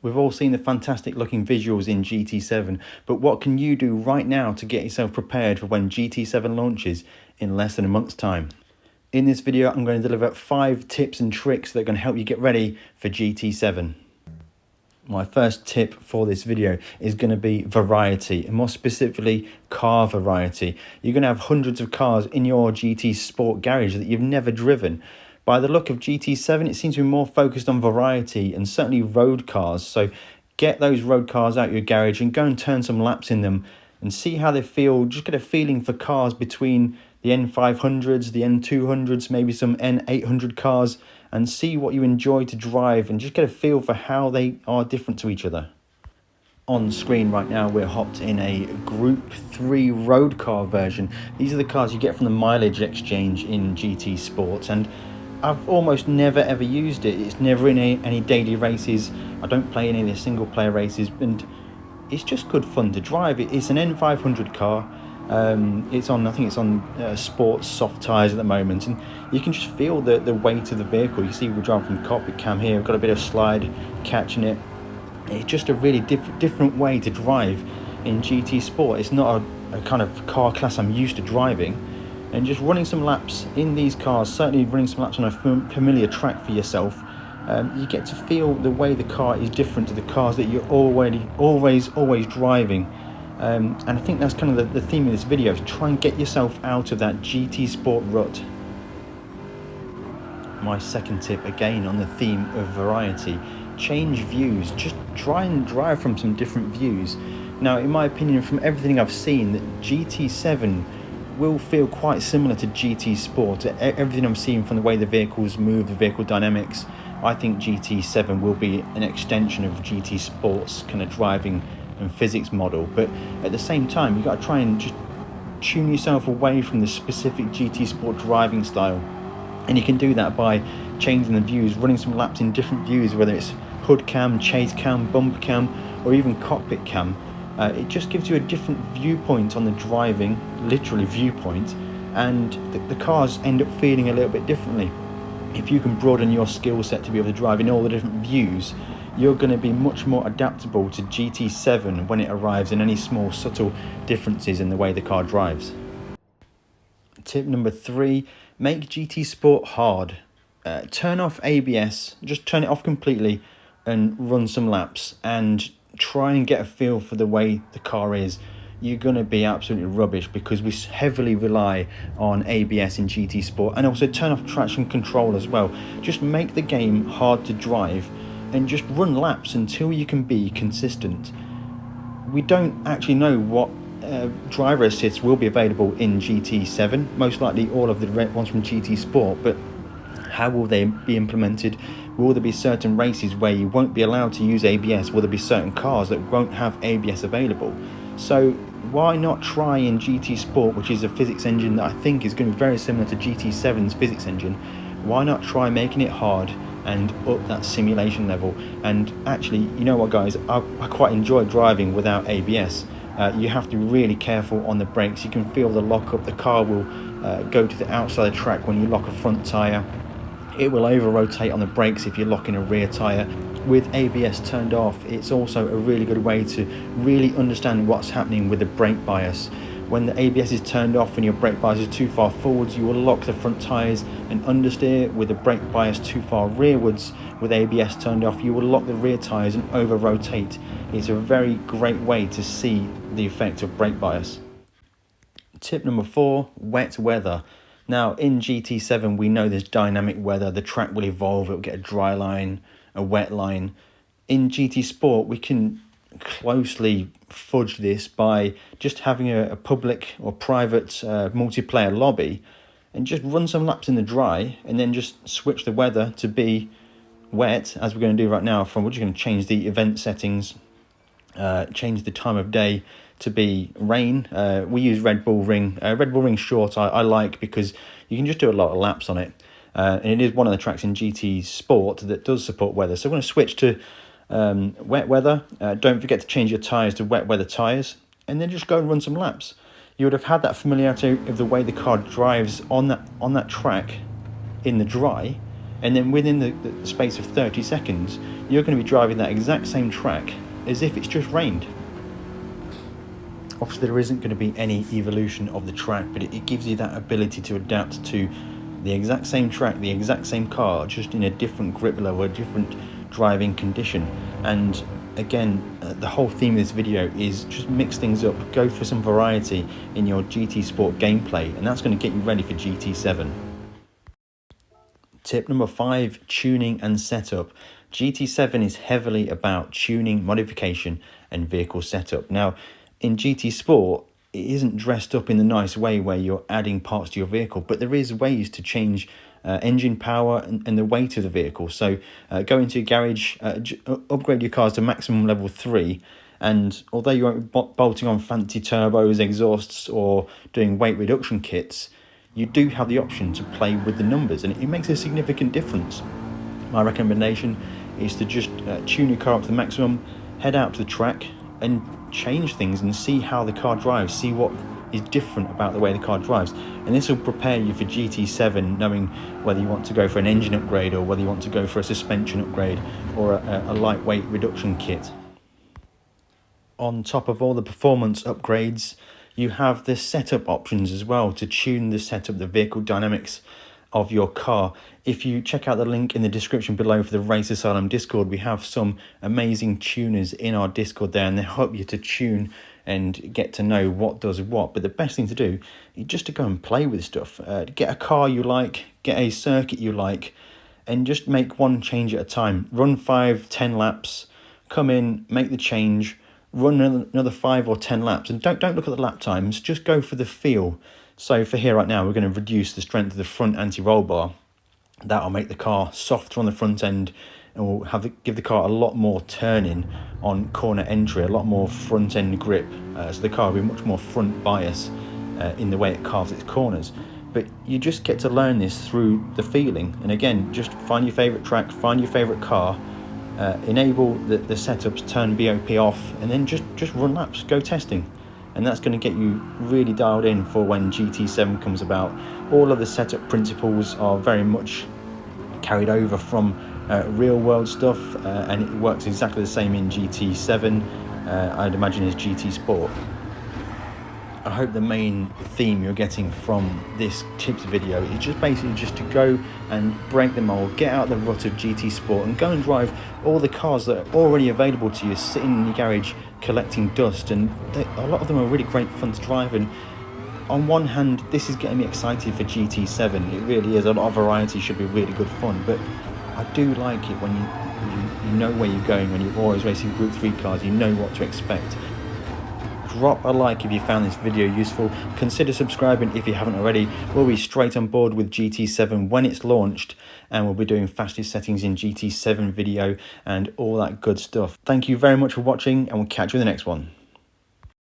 We've all seen the fantastic looking visuals in GT7, but what can you do right now to get yourself prepared for when GT7 launches in less than a month's time? In this video, I'm going to deliver 5 tips and tricks that are going to help you get ready for GT7. My first tip for this video is going to be variety, and more specifically car variety. You're going to have hundreds of cars in your GT Sport garage that you've never driven. By the look of GT7, it seems to be more focused on variety and certainly road cars. So get those road cars out your garage and go and turn some laps in them and see how they feel. Just get a feeling for cars between the N500s, the N200s, maybe some N800 cars, and see what you enjoy to drive and just get a feel for how they are different to each other. On screen right now, we're hopped in a Group 3 road car version. These are the cars you get from the mileage exchange in GT Sports, and I've almost never ever used it. It's never in any daily races. I don't play any of the single player races, and it's just good fun to drive. It's an N500 car. It's on, I think it's on sports soft tyres at the moment, and you can just feel the weight of the vehicle. You see we're driving from cockpit cam here. We've got a bit of slide catching it. It's just a really different way to drive in GT Sport. It's not a kind of car class I'm used to driving. And just running some laps in these cars, certainly running some laps on a familiar track for yourself, you get to feel the way the car is different to the cars that you're always driving. And I think that's kind of the theme of this video, is try and get yourself out of that GT Sport rut. My second tip, again on the theme of variety, change views. Just try and drive from some different views. Now, in my opinion, from everything I've seen, that GT7 will feel quite similar to GT Sport. Everything I'm seeing from the way the vehicles move, the vehicle dynamics, I think GT7 will be an extension of GT Sport's kind of driving and physics model. But at the same time, you've got to try and just tune yourself away from the specific GT Sport driving style. And you can do that by changing the views, running some laps in different views, whether it's hood cam, chase cam, bumper cam, or even cockpit cam. It just gives you a different viewpoint on the driving, literally viewpoint, and the cars end up feeling a little bit differently. If you can broaden your skill set to be able to drive in all the different views, you're going to be much more adaptable to GT7 when it arrives, in any small subtle differences in the way the car drives. Tip number 3, make GT Sport hard. Turn off ABS, just turn it off completely and run some laps and try and get a feel for the way the car is. You're going to be absolutely rubbish because we heavily rely on ABS in GT Sport, and also turn off traction control as well. Just make the game hard to drive and just run laps until you can be consistent. We don't actually know what driver assists will be available in GT7, most likely all of the ones from GT Sport, but how will they be implemented? Will there be certain races where you won't be allowed to use ABS? Will there be certain cars that won't have ABS available? So why not try in GT Sport, which is a physics engine that I think is going to be very similar to GT7's physics engine? Why not try making it hard and up that simulation level? And actually, you know what guys, I quite enjoy driving without ABS. You have to be really careful on the brakes. You can feel the lock up. The car will go to the outside of the track when you lock a front tyre. It will over rotate on the brakes if you're locking a rear tyre. With ABS turned off, it's also a really good way to really understand what's happening with the brake bias. When the ABS is turned off and your brake bias is too far forwards, you will lock the front tyres and understeer. With the brake bias too far rearwards, with ABS turned off, you will lock the rear tyres and over rotate. It's a very great way to see the effect of brake bias. Tip number 4, wet weather. Now in GT7 we know there's dynamic weather. The track will evolve, it will get a dry line, a wet line. In GT Sport we can closely fudge this by just having a public or private multiplayer lobby and just run some laps in the dry, and then just switch the weather to be wet, as we're going to do right now. We're just going to change the event settings, change the time of day to be rain. We use Red Bull Ring. Red Bull Ring Short I like because you can just do a lot of laps on it. And it is one of the tracks in GT Sport that does support weather. So we're going to switch to wet weather. Don't forget to change your tyres to wet weather tyres, and then just go and run some laps. You would have had that familiarity of the way the car drives on that track in the dry, and then within the space of 30 seconds, you're going to be driving that exact same track as if it's just rained. Obviously, there isn't going to be any evolution of the track, but it gives you that ability to adapt to the exact same track, the exact same car, just in a different grip level, a different driving condition. And again, the whole theme of this video is just mix things up, go for some variety in your GT Sport gameplay, and that's going to get you ready for GT7. Tip number 5, tuning and setup. GT7 is heavily about tuning, modification, and vehicle setup. Now, in GT Sport, it isn't dressed up in the nice way where you're adding parts to your vehicle, but there is ways to change engine power and the weight of the vehicle. So go into your garage, upgrade your cars to maximum level 3, and although you won't be bolting on fancy turbos, exhausts, or doing weight reduction kits, you do have the option to play with the numbers, and it makes a significant difference. My recommendation is to just tune your car up to the maximum, head out to the track, and change things and see how the car drives, see what is different about the way the car drives, and this will prepare you for GT7, knowing whether you want to go for an engine upgrade or whether you want to go for a suspension upgrade or a lightweight reduction kit. On top of all the performance upgrades, you have the setup options as well to tune the setup, the vehicle dynamics of your car. If you check out the link in the description below for the Race Asylum Discord, we have some amazing tuners in our Discord there, and they help you to tune and get to know what does what. But the best thing to do is just to go and play with stuff. Get a car you like, get a circuit you like, and just make one change at a time. Run 5-10 laps, come in, make the change, run another 5 or 10 laps, and don't look at the lap times, just go for the feel. So for here right now, we're going to reduce the strength of the front anti-roll bar. That'll make the car softer on the front end, and will give the car a lot more turning on corner entry, a lot more front end grip. So the car will be much more front bias in the way it carves its corners. But you just get to learn this through the feeling. And again, just find your favourite track, find your favourite car, enable the setups, turn BOP off, and then just run laps, go testing. And that's going to get you really dialed in for when GT7 comes about. All of the setup principles are very much carried over from real world stuff, and it works exactly the same in GT7, I'd imagine, as GT Sport. I hope the main theme you're getting from this tips video is just basically just to go and break the mold, get out the rut of GT Sport and go and drive all the cars that are already available to you, sitting in your garage collecting dust. And a lot of them are really great fun to drive, and on one hand this is getting me excited for GT7. It really is. A lot of variety should be really good fun, but I do like it when you know where you're going, when you're always racing Group 3 cars, you know what to expect. Drop a like if you found this video useful. Consider subscribing if you haven't already. We'll be straight on board with GT7 when it's launched, and we'll be doing fastest settings in GT7 video and all that good stuff. Thank you very much for watching, and we'll catch you in the next one.